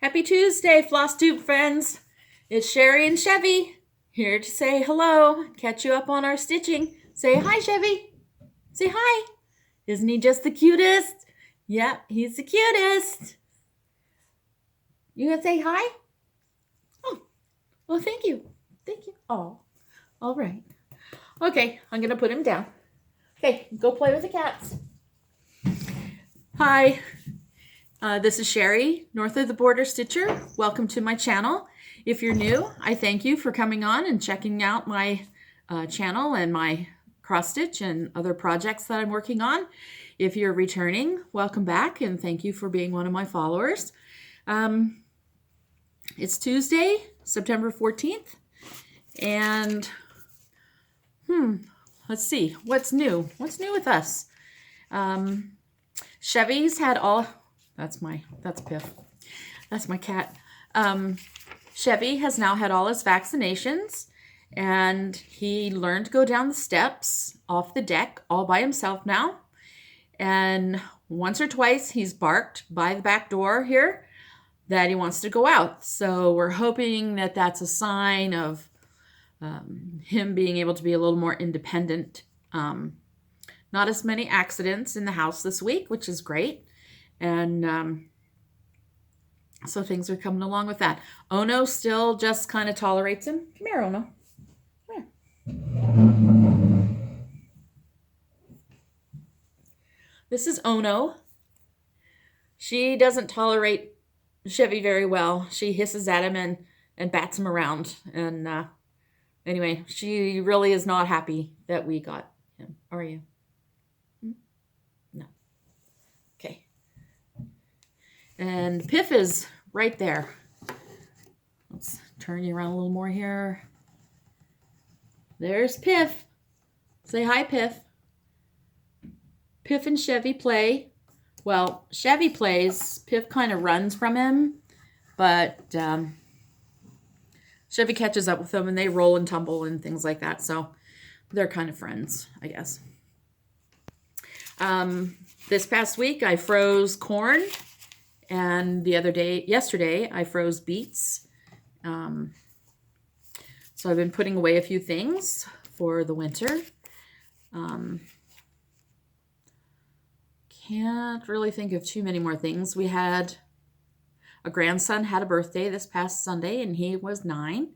Happy Tuesday, Flosstube friends. It's Sherry and Chevy here to say hello, catch you up on our stitching. Say hi, Chevy. Say hi. Isn't he just the cutest? Yep, he's the cutest. You gonna say hi? Oh, well, thank you. Thank you. Oh, all right. Okay, I'm gonna put him down. Okay, go play with the cats. Hi. This is Sherry, North of the Border Stitcher. Welcome to my channel. If you're new, I thank you for coming on and checking out my channel and my cross stitch and other projects that I'm working on. If you're returning, welcome back and thank you for being one of my followers. It's Tuesday, September 14th, and let's see, what's new? What's new with us? Chevy's had all... That's Piff. That's my cat. Chevy has now had all his vaccinations, and he learned to go down the steps off the deck all by himself now. And once or twice he's barked by the back door here that he wants to go out. So we're hoping that that's a sign of him being able to be a little more independent. Not as many accidents in the house this week, which is great. And so things are coming along with that. Ono still just kind of tolerates him. Come here, Ono. Come here. This is Ono. She doesn't tolerate Chevy very well. She hisses at him and bats him around. And anyway, she really is not happy that we got him. Are you? No. Okay. And Piff is right there. Let's turn you around a little more here. There's Piff. Say hi, Piff. Piff and Chevy play. Well, Chevy plays. Piff kind of runs from him, but Chevy catches up with them and they roll and tumble and things like that. So they're kind of friends, I guess. This past week I froze corn. And yesterday, I froze beets. So I've been putting away a few things for the winter. Can't really think of too many more things. We had a grandson had a birthday this past Sunday, and he was 9.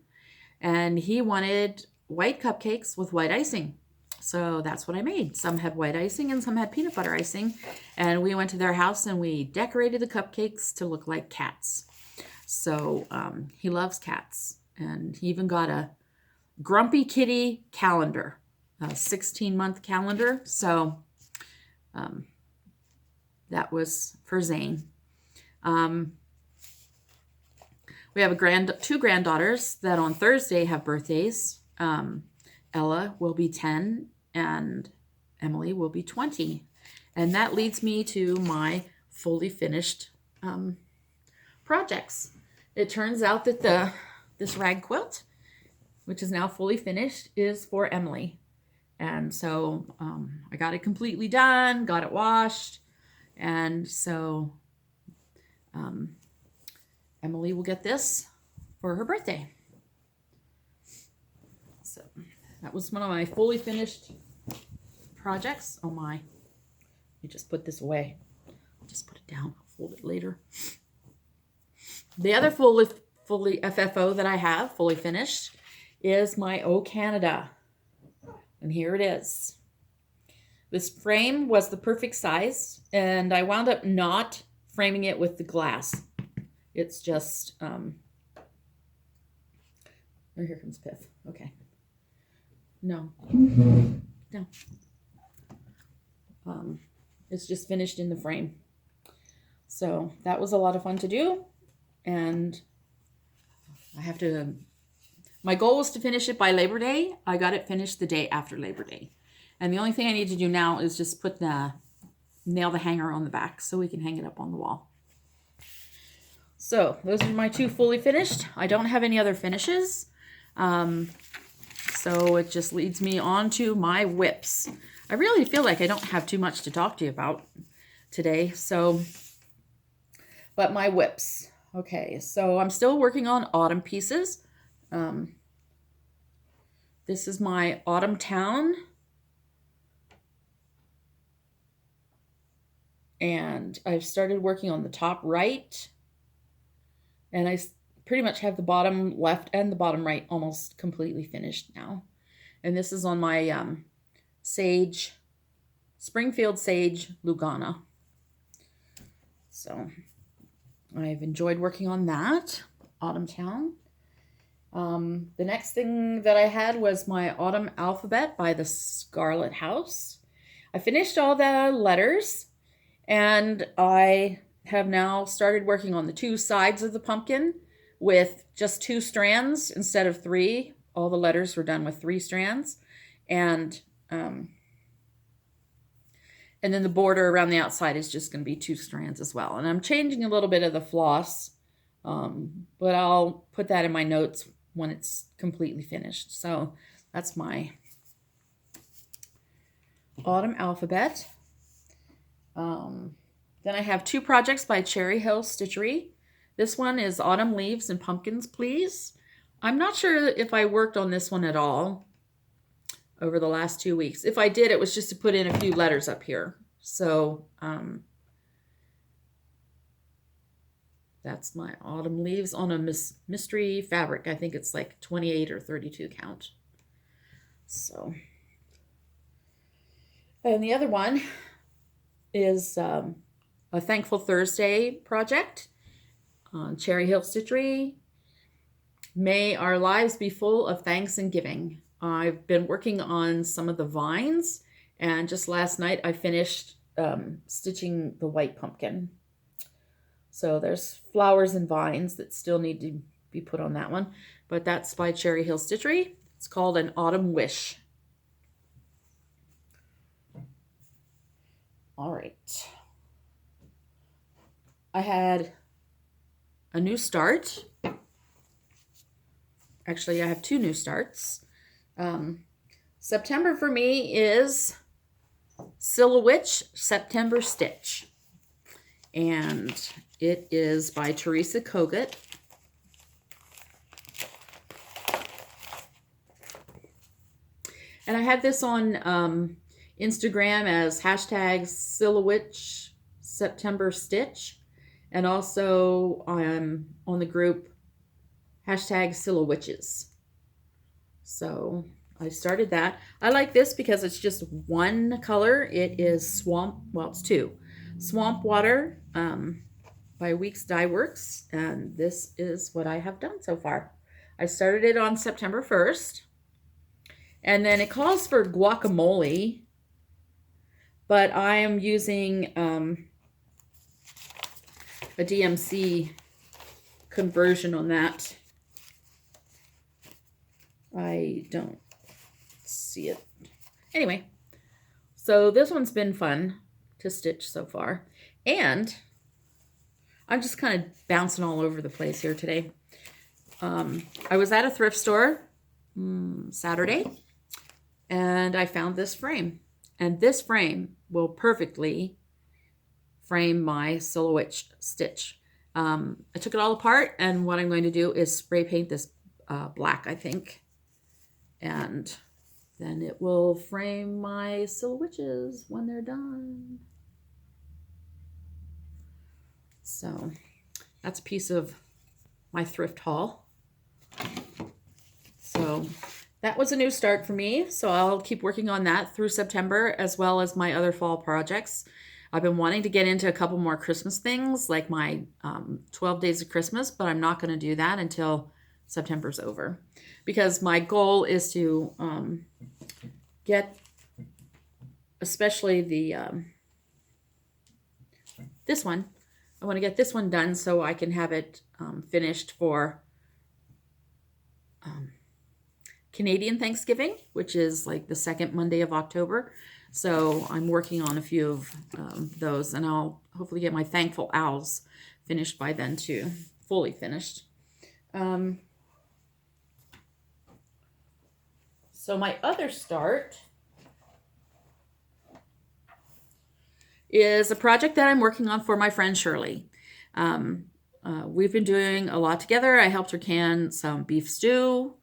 And he wanted white cupcakes with white icing. So that's what I made. Some had white icing and some had peanut butter icing. And we went to their house and we decorated the cupcakes to look like cats. So he loves cats. And he even got a Grumpy Kitty calendar, a 16-month calendar. So that was for Zane. We have two granddaughters that on Thursday have birthdays. Ella will be 10 and Emily will be 20. And that leads me to my fully finished projects. It turns out that this rag quilt, which is now fully finished, is for Emily. And so I got it completely done, got it washed. And so Emily will get this for her birthday. So that was one of my fully finished projects. Oh my. Let me just put this away. I'll just put it down. I'll fold it later. The other fully FFO that I have, fully finished, is my O Canada. And here it is. This frame was the perfect size, and I wound up not framing it with the glass. It's just, oh, here comes Piff. Okay. No. No. It's just finished in the frame. So that was a lot of fun to do. And my goal was to finish it by Labor Day. I got it finished the day after Labor Day. And the only thing I need to do now is just nail the hanger on the back so we can hang it up on the wall. So those are my two fully finished. I don't have any other finishes. So it just leads me on to my WIPS. I really feel like I don't have too much to talk to you about today. But my WIPS. Okay, so I'm still working on autumn pieces. This is my autumn town. And I've started working on the top right. And I pretty much have the bottom left and the bottom right almost completely finished now. And this is on my sage, Springfield Sage Lugana. So I've enjoyed working on that, Autumn Town. The next thing that I had was my Autumn Alphabet by the Scarlett House. I finished all the letters, and I have now started working on the two sides of the pumpkin with just 2 strands instead of 3. All the letters were done with 3 strands. And then the border around the outside is just going to be 2 strands as well. And I'm changing a little bit of the floss, but I'll put that in my notes when it's completely finished. So that's my Autumn Alphabet. Then I have 2 projects by Cherry Hill Stitchery. This one is Autumn Leaves and Pumpkins, Please. I'm not sure if I worked on this one at all over the last 2 weeks. If I did, it was just to put in a few letters up here. So that's my Autumn Leaves on a mystery fabric. I think it's like 28 or 32 count. So, and the other one is a Thankful Thursday project on Cherry Hill Stitchery. May our lives be full of thanks and giving. I've been working on some of the vines, and just last night I finished stitching the white pumpkin. So there's flowers and vines that still need to be put on that one, but that's by Cherry Hill Stitchery. It's called An Autumn Wish. All right. I had a new start. Actually, I have 2 new starts. September for me is Silhowitch September Stitch. And it is by Teresa Kogut. And I had this on Instagram as hashtag Silhowitch September Stitch. And also on the group hashtag Silhowitches. So I started that. I like this because it's just one color. It is Swamp, well, it's 2. Swamp Water by Weeks Dye Works. And this is what I have done so far. I started it on September 1st. And then it calls for guacamole. But I am using a DMC conversion on that. I don't see it. Anyway, so this one's been fun to stitch so far. And I'm just kind of bouncing all over the place here today. I was at a thrift store Saturday, and I found this frame. And this frame will perfectly frame my Silhowitch stitch. I took it all apart, and what I'm going to do is spray paint this black, I think. And then it will frame my Silhowitches when they're done. So that's a piece of my thrift haul. So that was a new start for me. So I'll keep working on that through September, as well as my other fall projects. I've been wanting to get into a couple more Christmas things, like my 12 Days of Christmas, but I'm not going to do that until September's over. Because my goal is to get, especially the this one, I want to get this one done so I can have it finished for Canadian Thanksgiving, which is like the 2nd Monday of October. So I'm working on a few of those, and I'll hopefully get my Thankful Owls finished by then too, fully finished. So my other start is a project that I'm working on for my friend Shirley. we've been doing a lot together. I helped her can some beef stew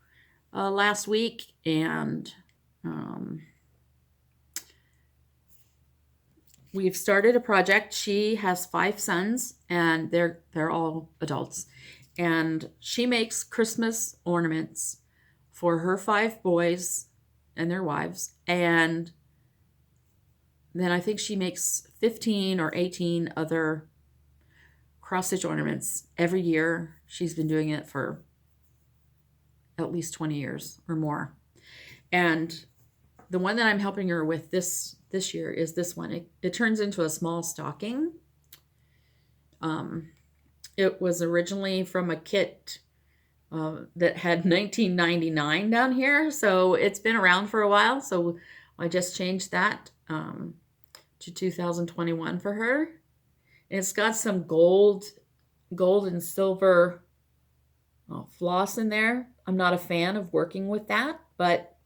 last week, and we've started a project. She has 5 sons, and they're all adults, and she makes Christmas ornaments for her 5 boys and their wives, and then I think she makes 15 or 18 other cross-stitch ornaments every year. She's been doing it for at least 20 years or more. And the one that I'm helping her with this year is this one. It turns into a small stocking. It was originally from a kit that had 1999 down here, so it's been around for a while. So I just changed that to 2021 for her. And it's got some gold and silver floss in there. I'm not a fan of working with that, but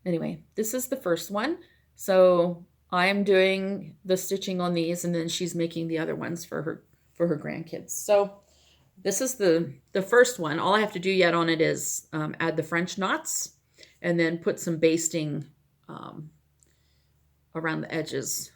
anyway, this is the first one. So I'm doing the stitching on these, and then she's making the other ones for her grandkids. So this is the first one. All I have to do yet on it is add the French knots and then put some basting around the edges.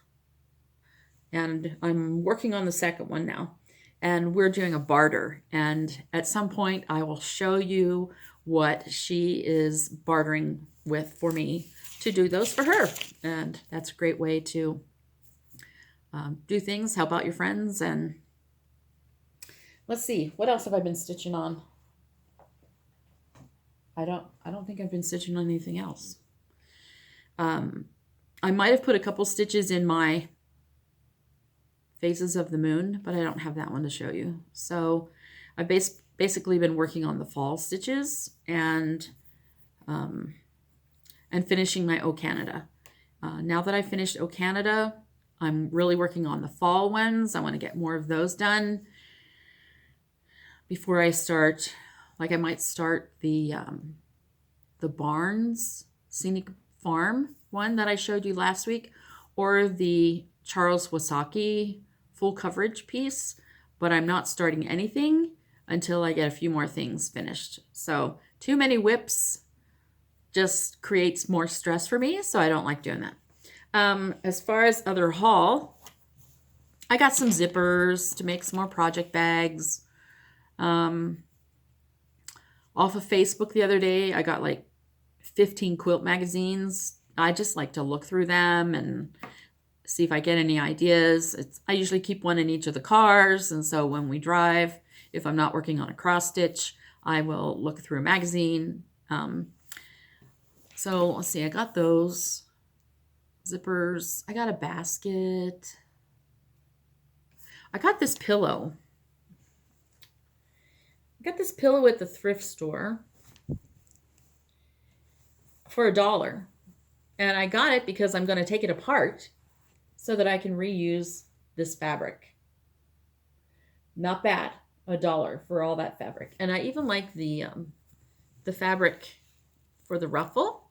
And I'm working on the second one now. And we're doing a barter. And at some point, I will show you what she is bartering with for me to do those for her. And that's a great way to do things, help out your friends. And let's see, what else have I been stitching on? I don't think I've been stitching on anything else. I might have put a couple stitches in my Phases of the Moon, but I don't have that one to show you. So I've basically been working on the fall stitches and finishing my O Canada. Now that I finished O Canada, I'm really working on the fall ones. I want to get more of those done before I start. Like I might start the Barnes Scenic Farm one that I showed you last week, or the Charles Wasaki full coverage piece, but I'm not starting anything until I get a few more things finished. So too many WIPs just creates more stress for me, so I don't like doing that. As far as other haul, I got some zippers to make some more project bags. Off of Facebook the other day, I got like 15 quilt magazines. I just like to look through them and see if I get any ideas. I usually keep one in each of the cars, and so when we drive, if I'm not working on a cross stitch, I will look through a magazine. So let's see, I got those zippers. I got a basket. I got this pillow. I got this pillow at the thrift store for $1. And I got it because I'm going to take it apart so that I can reuse this fabric. Not bad. $1 for all that fabric. And I even like the fabric for the ruffle.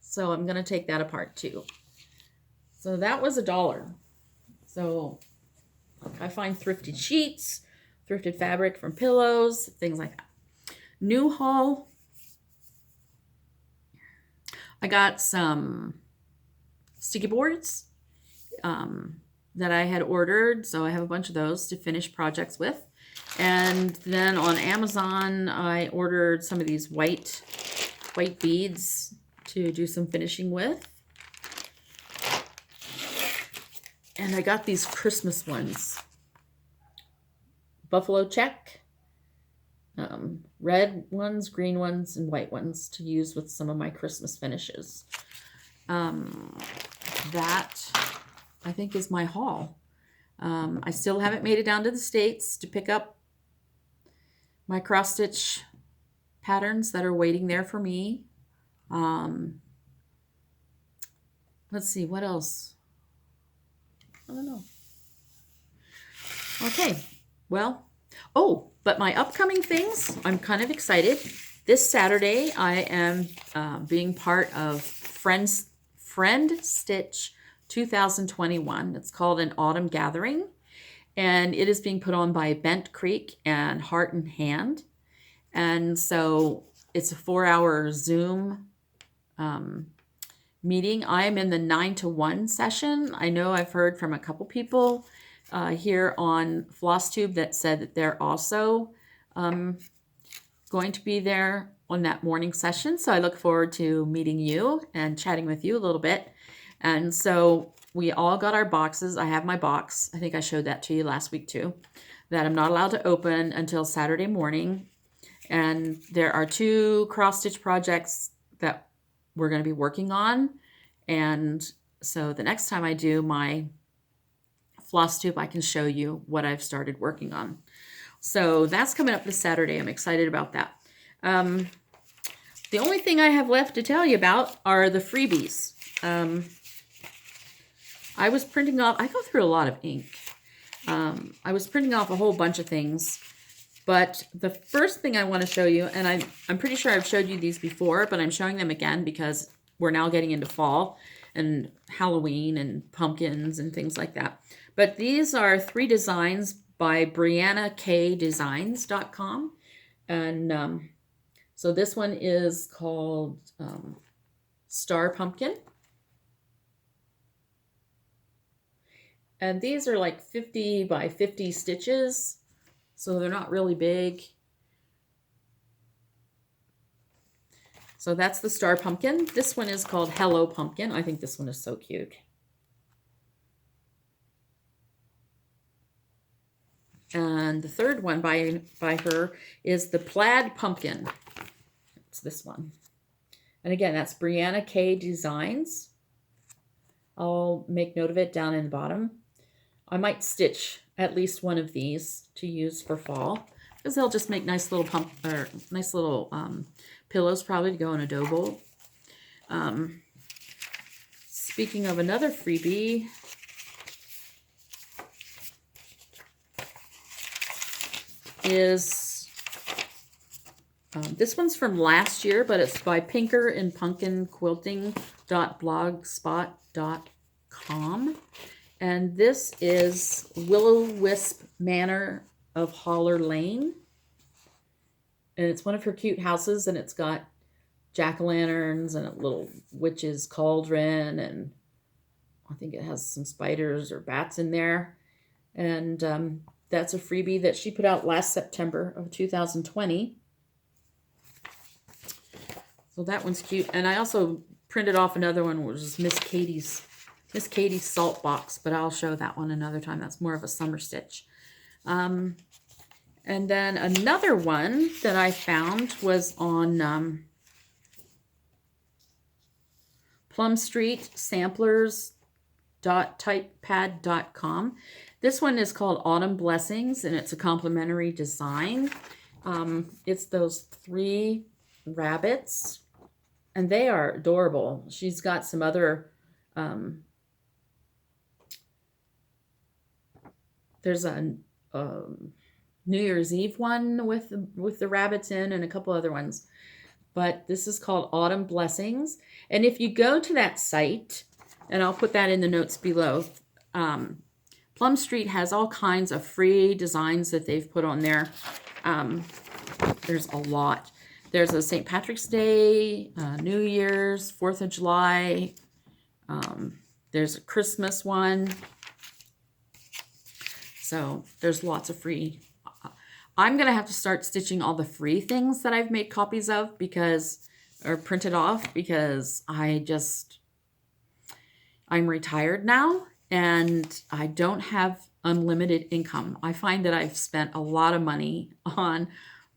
So I'm going to take that apart too. So that was $1. So I find thrifted sheets, thrifted fabric from pillows, things like that. New haul. I got some sticky boards that I had ordered. So I have a bunch of those to finish projects with. And then on Amazon, I ordered some of these white beads to do some finishing with. And I got these Christmas ones. Buffalo check. Red ones, green ones, and white ones to use with some of my Christmas finishes. That, I think, is my haul. I still haven't made it down to the States to pick up my cross-stitch patterns that are waiting there for me. Let's see, what else? I don't know. Okay, well, but my upcoming things, I'm kind of excited. This Saturday, I am being part of Friendstitch 2021. It's called an Autumn Gathering. and it is being put on by Bent Creek and Heart and Hand. And so it's a 4-hour Zoom meeting. I am in the 9 to 1 session. I know I've heard from a couple people here on Flosstube that said that they're also going to be there on that morning session. So I look forward to meeting you and chatting with you a little bit. And so we all got our boxes. I have my box. I think I showed that to you last week too, that I'm not allowed to open until Saturday morning. And there are 2 cross-stitch projects that we're going to be working on. And so the next time I do my Flosstube, I can show you what I've started working on. So that's coming up this Saturday. I'm excited about that. The only thing I have left to tell you about are the freebies. I was printing off, I go through a lot of ink. I was printing off a whole bunch of things, but the first thing I want to show you, and I'm pretty sure I've showed you these before, but I'm showing them again because we're now getting into fall and Halloween and pumpkins and things like that. But these are 3 designs by BriannaKDesigns.com. And so this one is called Star Pumpkin. And these are like 50 by 50 stitches, so they're not really big. So that's the Star Pumpkin. This one is called Hello Pumpkin. I think this one is so cute. And the third one by her is the Plaid Pumpkin. It's this one. And again, that's Brianna K Designs. I'll make note of it down in the bottom. I might stitch at least one of these to use for fall, because they'll just make nice little pillows probably to go in a dough bowl. Speaking of another freebie, is this one's from last year, but it's by Pinker and Pumpkin Quilting.blogspot.com. And this is Willowisp Manor of Holler Lane. And it's one of her cute houses, and it's got jack-o'-lanterns and a little witch's cauldron, and I think it has some spiders or bats in there. And that's a freebie that she put out last September of 2020. So that one's cute. And I also printed off another one, which is Miss Katie's Salt Box, but I'll show that one another time. That's more of a summer stitch. And then another one that I found was on Plum Street Samplers.typepad.com. This one is called Autumn Blessings, and it's a complimentary design. It's those 3 rabbits, and they are adorable. She's got some other, there's a New Year's Eve one with the rabbits in, and a couple other ones. But this is called Autumn Blessings. And if you go to that site, and I'll put that in the notes below, Plum Street has all kinds of free designs that they've put on there. There's a lot. There's a St. Patrick's Day, New Year's, 4th of July. There's a Christmas one. So there's lots of free. I'm going to have to start stitching all the free things that I've made copies of or printed off, because I'm retired now and I don't have unlimited income. I find that I've spent a lot of money on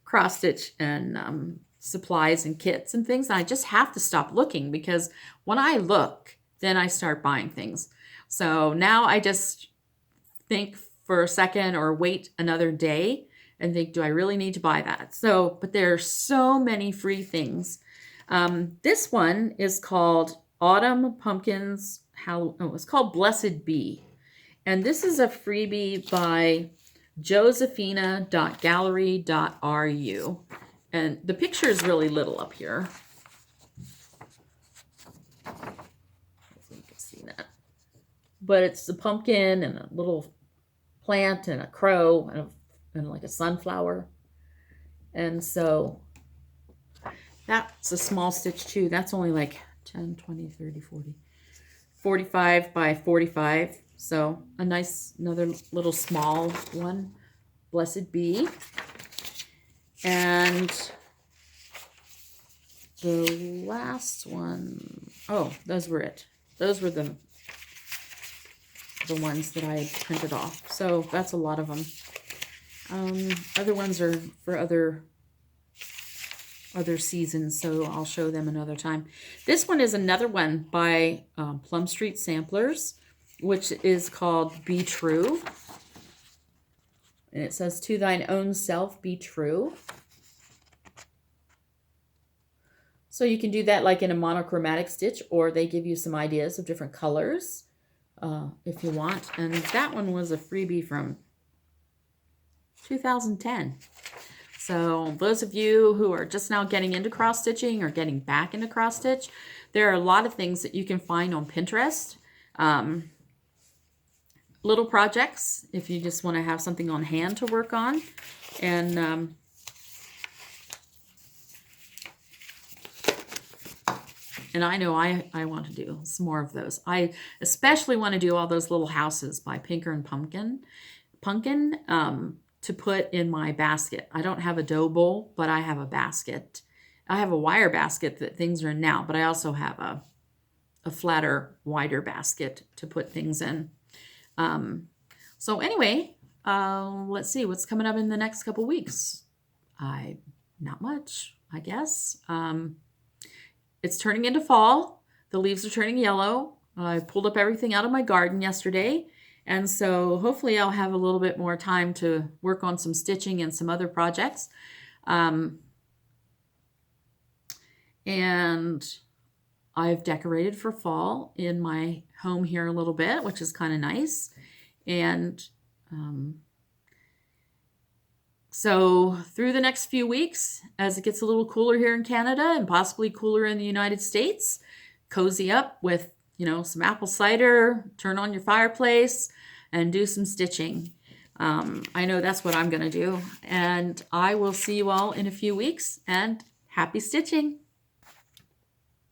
cross stitch and supplies and kits and things. And I just have to stop looking, because when I look, then I start buying things. So now I just think for a second or wait another day and think, do I really need to buy that? So, but there are so many free things. This one is called Autumn Pumpkins. It's called Blessed Bee. And this is a freebie by josephina.gallery.ru. And the picture is really little up here. Hopefully you can see that. But it's the pumpkin and a little plant and a crow and like a sunflower. And so that's a small stitch too. That's only like 10, 20, 30, 40, 45 by 45. So a nice, another little small one. Blessed be. And the last one, oh, those were it. Those were the ones that I had printed off. So that's a lot of them. Other ones are for other seasons, so I'll show them another time. This one is another one by Plum Street Samplers, which is called Be True. And it says, to thine own self be true. So you can do that like in a monochromatic stitch, or they give you some ideas of different colors if you want. And that one was a freebie from 2010. So those of you who are just now getting into cross stitching or getting back into cross stitch, there are a lot of things that you can find on Pinterest. Little projects if you just want to have something on hand to work on. And I know I want to do some more of those. I especially want to do all those little houses by Pinker and Pumpkin to put in my basket. I don't have a dough bowl, but I have a basket. I have a wire basket that things are in now, but I also have a flatter, wider basket to put things in. So anyway, let's see what's coming up in the next couple weeks. Not much, I guess. It's turning into fall. The leaves are turning yellow. I pulled up everything out of my garden yesterday. And so hopefully I'll have a little bit more time to work on some stitching and some other projects. And I've decorated for fall in my home here a little bit, which is kind of nice. And so through the next few weeks, as it gets a little cooler here in Canada and possibly cooler in the United States, cozy up with, some apple cider, turn on your fireplace, and do some stitching. I know that's what I'm going to do. And I will see you all in a few weeks, and happy stitching.